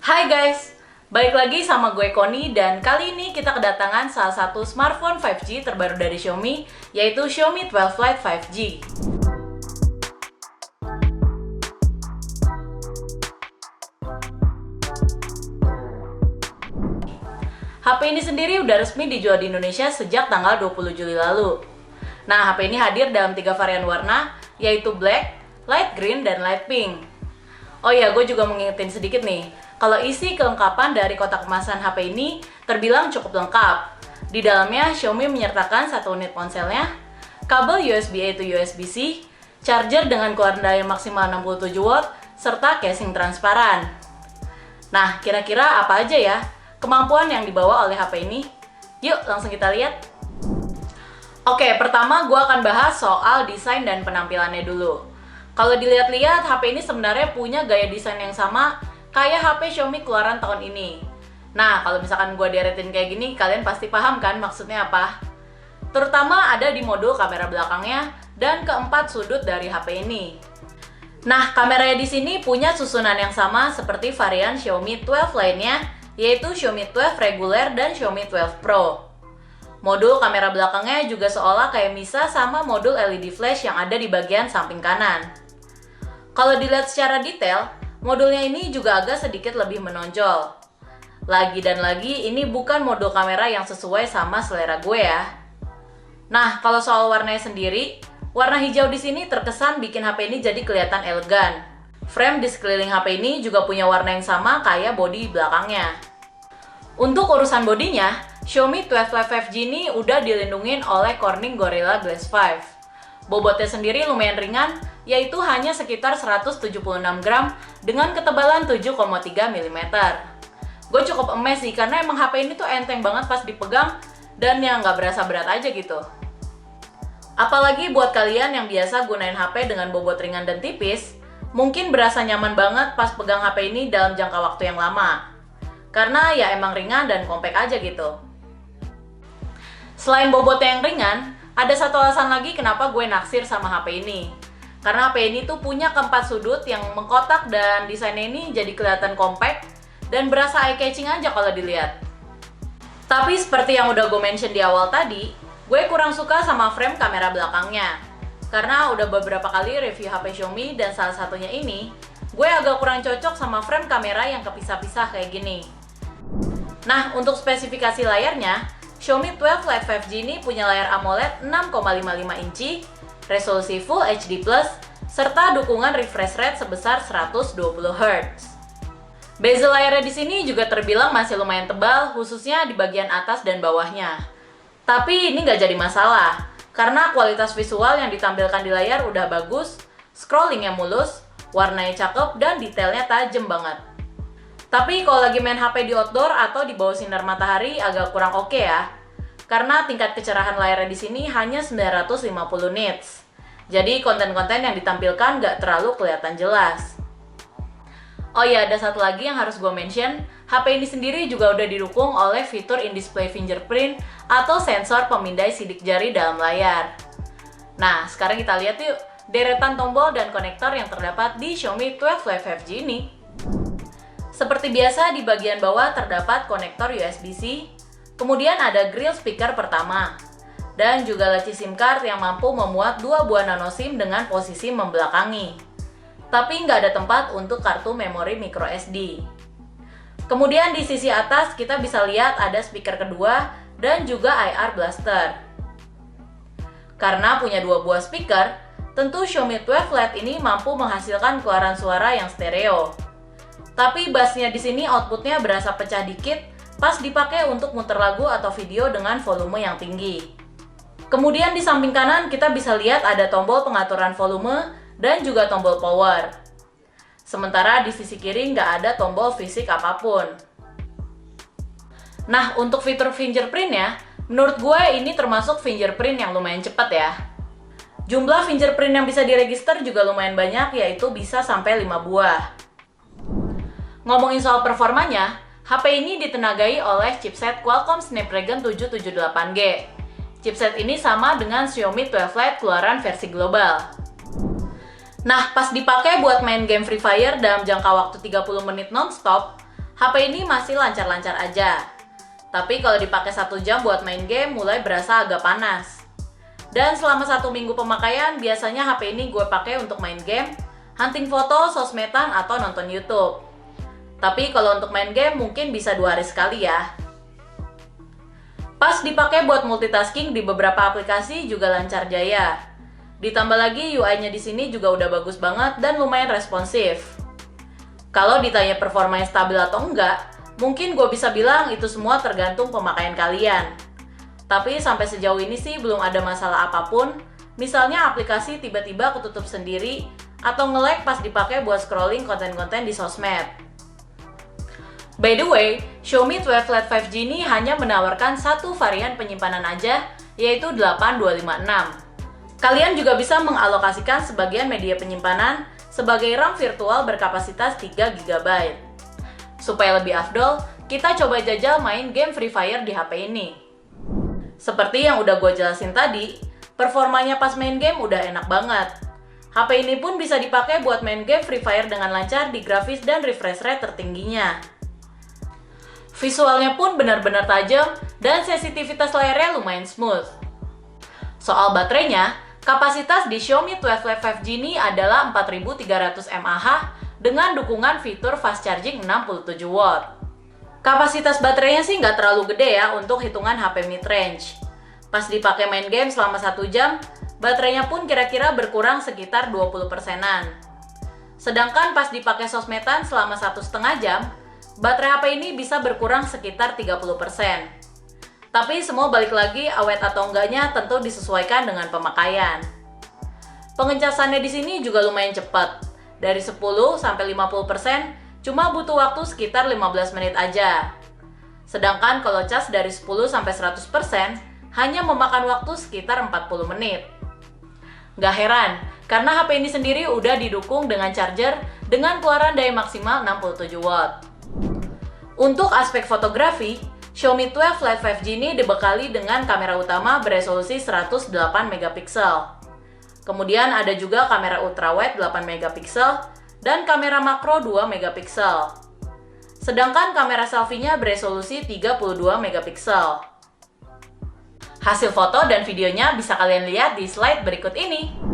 Hai guys, balik lagi sama gue Koni dan kali ini kita kedatangan salah satu smartphone 5G terbaru dari Xiaomi, yaitu Xiaomi 12 Lite 5G. HP ini sendiri udah resmi dijual di Indonesia sejak tanggal 20 Juli lalu. Nah, HP ini hadir dalam 3 varian warna, yaitu Black, Light Green, dan Light Pink. Oh iya, gue juga mengingetin sedikit nih, kalau isi kelengkapan dari kotak kemasan HP ini terbilang cukup lengkap. Di dalamnya, Xiaomi menyertakan 1 unit ponselnya, kabel USB-A to USB-C, charger dengan keluaran daya maksimal 67 watt, serta casing transparan. Nah, kira-kira apa aja ya kemampuan yang dibawa oleh HP ini? Yuk, langsung kita lihat. Oke, pertama gue akan bahas soal desain dan penampilannya dulu. Kalau dilihat-lihat, HP ini sebenarnya punya gaya desain yang sama kayak HP Xiaomi keluaran tahun ini. Nah, kalau misalkan gue deretin kayak gini, kalian pasti paham kan maksudnya apa? Terutama ada di modul kamera belakangnya dan keempat sudut dari HP ini. Nah, kameranya di sini punya susunan yang sama seperti varian Xiaomi 12 lainnya, yaitu Xiaomi 12 reguler dan Xiaomi 12 Pro. Modul kamera belakangnya juga seolah kayak misah sama modul LED flash yang ada di bagian samping kanan. Kalau dilihat secara detail, modulnya ini juga agak sedikit lebih menonjol. Lagi dan lagi, ini bukan modul kamera yang sesuai sama selera gue ya. Nah, kalau soal warnanya sendiri, warna hijau di sini terkesan bikin HP ini jadi kelihatan elegan. Frame di sekeliling HP ini juga punya warna yang sama kayak bodi belakangnya. Untuk urusan bodinya, Xiaomi 12 Lite 5G ini udah dilindungin oleh Corning Gorilla Glass 5. Bobotnya sendiri lumayan ringan, yaitu hanya sekitar 176 gram dengan ketebalan 7,3 mm. Gue cukup emes sih, karena emang HP ini tuh enteng banget pas dipegang dan yang nggak berasa berat aja gitu. Apalagi buat kalian yang biasa gunain HP dengan bobot ringan dan tipis, mungkin berasa nyaman banget pas pegang HP ini dalam jangka waktu yang lama. Karena ya emang ringan dan compact aja gitu. Selain bobotnya yang ringan, ada satu alasan lagi kenapa gue naksir sama HP ini. Karena HP ini tuh punya keempat sudut yang mengkotak dan desainnya ini jadi kelihatan compact dan berasa eye-catching aja kalau dilihat. Tapi seperti yang udah gue mention di awal tadi, gue kurang suka sama frame kamera belakangnya. Karena udah beberapa kali review HP Xiaomi dan salah satunya ini, gue agak kurang cocok sama frame kamera yang kepisah-pisah kayak gini. Nah, untuk spesifikasi layarnya, Xiaomi 12 Lite 5G ini punya layar AMOLED 6,55 inci, resolusi Full HD+, serta dukungan refresh rate sebesar 120 Hz. Bezel layarnya di sini juga terbilang masih lumayan tebal, khususnya di bagian atas dan bawahnya. Tapi ini nggak jadi masalah, karena kualitas visual yang ditampilkan di layar udah bagus, scrollingnya mulus, warnanya cakep, dan detailnya tajam banget. Tapi kalau lagi main HP di outdoor atau di bawah sinar matahari agak kurang oke ya. Karena tingkat kecerahan layarnya di sini hanya 950 nits. Jadi konten-konten yang ditampilkan nggak terlalu kelihatan jelas. Oh iya, ada satu lagi yang harus gue mention. HP ini sendiri juga udah didukung oleh fitur in-display fingerprint atau sensor pemindai sidik jari dalam layar. Nah, sekarang kita lihat yuk deretan tombol dan konektor yang terdapat di Xiaomi 12 Lite 5G ini. Seperti biasa, di bagian bawah terdapat konektor USB-C, kemudian ada grill speaker pertama, dan juga laci SIM card yang mampu memuat 2 buah nano SIM dengan posisi membelakangi. Tapi nggak ada tempat untuk kartu memori microSD. Kemudian di sisi atas kita bisa lihat ada speaker kedua dan juga IR blaster. Karena punya 2 buah speaker, tentu Xiaomi 12 Lite ini mampu menghasilkan keluaran suara yang stereo. Tapi bassnya di sini outputnya berasa pecah dikit pas dipakai untuk muter lagu atau video dengan volume yang tinggi. Kemudian di samping kanan kita bisa lihat ada tombol pengaturan volume dan juga tombol power. Sementara di sisi kiri nggak ada tombol fisik apapun. Nah, untuk fitur fingerprintnya, menurut gue ini termasuk fingerprint yang lumayan cepat ya. Jumlah fingerprint yang bisa diregister juga lumayan banyak, yaitu bisa sampai 5 buah. Ngomongin soal performanya, HP ini ditenagai oleh chipset Qualcomm Snapdragon 778G. Chipset ini sama dengan Xiaomi 12 Lite keluaran versi global. Nah, pas dipakai buat main game Free Fire dalam jangka waktu 30 menit non-stop, HP ini masih lancar-lancar aja. Tapi kalau dipakai 1 jam buat main game mulai berasa agak panas. Dan selama 1 minggu pemakaian, biasanya HP ini gue pakai untuk main game, hunting foto, sosmedan, atau nonton YouTube. Tapi kalau untuk main game mungkin bisa 2 hari sekali ya. Pas dipakai buat multitasking di beberapa aplikasi juga lancar jaya. Ditambah lagi UI-nya di sini juga udah bagus banget dan lumayan responsif. Kalau ditanya performanya stabil atau enggak, mungkin gue bisa bilang itu semua tergantung pemakaian kalian. Tapi sampai sejauh ini sih belum ada masalah apapun, misalnya aplikasi tiba-tiba ketutup sendiri atau nge-lag pas dipakai buat scrolling konten-konten di sosmed. By the way, Xiaomi 12 Lite 5G ini hanya menawarkan satu varian penyimpanan aja, yaitu 8256. Kalian juga bisa mengalokasikan sebagian media penyimpanan sebagai RAM virtual berkapasitas 3 GB. Supaya lebih afdol, kita coba jajal main game Free Fire di HP ini. Seperti yang udah gue jelasin tadi, performanya pas main game udah enak banget. HP ini pun bisa dipakai buat main game Free Fire dengan lancar di grafis dan refresh rate tertingginya. Visualnya pun benar-benar tajam dan sensitivitas layarnya lumayan smooth. Soal baterainya, kapasitas di Xiaomi 12 Lite 5G ini adalah 4300 mAh dengan dukungan fitur fast charging 67 watt. Kapasitas baterainya sih nggak terlalu gede ya untuk hitungan HP mid-range. Pas dipakai main game selama 1 jam, baterainya pun kira-kira berkurang sekitar 20%-an. Sedangkan pas dipakai sosmedan selama 1,5 jam, baterai HP ini bisa berkurang sekitar 30%. Tapi semua balik lagi awet atau enggaknya tentu disesuaikan dengan pemakaian. Pengecasannya di sini juga lumayan cepat. Dari 10 sampai 50% cuma butuh waktu sekitar 15 menit aja. Sedangkan kalau cas dari 10 sampai 100% hanya memakan waktu sekitar 40 menit. Gak heran, karena HP ini sendiri udah didukung dengan charger dengan keluaran daya maksimal 67 watt. Untuk aspek fotografi, Xiaomi 12 Lite 5G ini dibekali dengan kamera utama beresolusi 108 megapiksel. Kemudian ada juga kamera ultrawide 8 megapiksel dan kamera makro 2 megapiksel. Sedangkan kamera selfie-nya beresolusi 32 megapiksel. Hasil foto dan videonya bisa kalian lihat di slide berikut ini.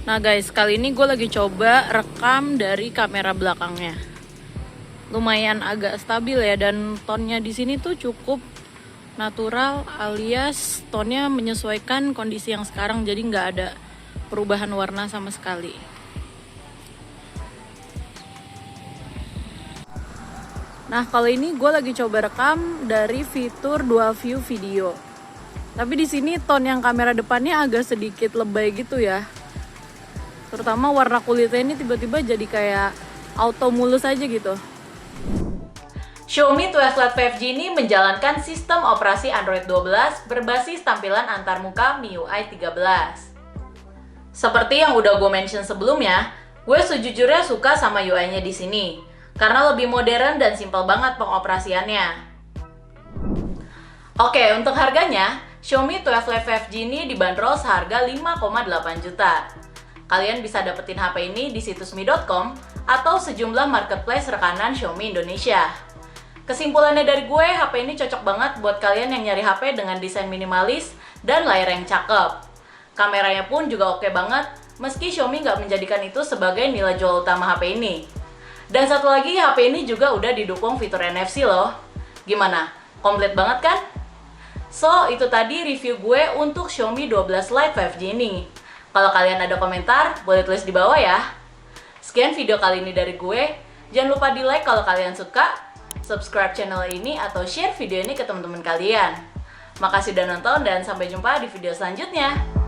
Nah guys, kali ini gue lagi coba rekam dari kamera belakangnya. Lumayan agak stabil ya, dan tonnya di sini tuh cukup natural, alias tonnya menyesuaikan kondisi yang sekarang, jadi nggak ada perubahan warna sama sekali. Nah kali ini gue lagi coba rekam dari fitur dual view video. Tapi di sini ton yang kamera depannya agak sedikit lebay gitu ya. Terutama warna kulitnya ini tiba-tiba jadi kayak auto mulus aja gitu. Xiaomi 12 Lite 5G ini menjalankan sistem operasi Android 12 berbasis tampilan antarmuka MIUI 13. Seperti yang udah gue mention sebelumnya, Gue sejujurnya suka sama UI-nya di sini, karena lebih modern dan simpel banget pengoperasiannya. Oke, untuk harganya, Xiaomi 12 Lite 5G ini dibanderol seharga 5,8 juta. Kalian bisa dapetin HP ini di situs mi.com atau sejumlah marketplace rekanan Xiaomi Indonesia. Kesimpulannya dari gue, HP ini cocok banget buat kalian yang nyari HP dengan desain minimalis dan layar yang cakep. Kameranya pun juga oke banget, meski Xiaomi nggak menjadikan itu sebagai nilai jual utama HP ini. Dan satu lagi, HP ini juga udah didukung fitur NFC loh. Gimana? Komplit banget kan? So, itu tadi review gue untuk Xiaomi 12 Lite 5G ini. Kalau kalian ada komentar, boleh tulis di bawah ya. Sekian video kali ini dari gue. Jangan lupa di like kalau kalian suka, subscribe channel ini, atau share video ini ke teman-teman kalian. Makasih udah nonton dan sampai jumpa di video selanjutnya.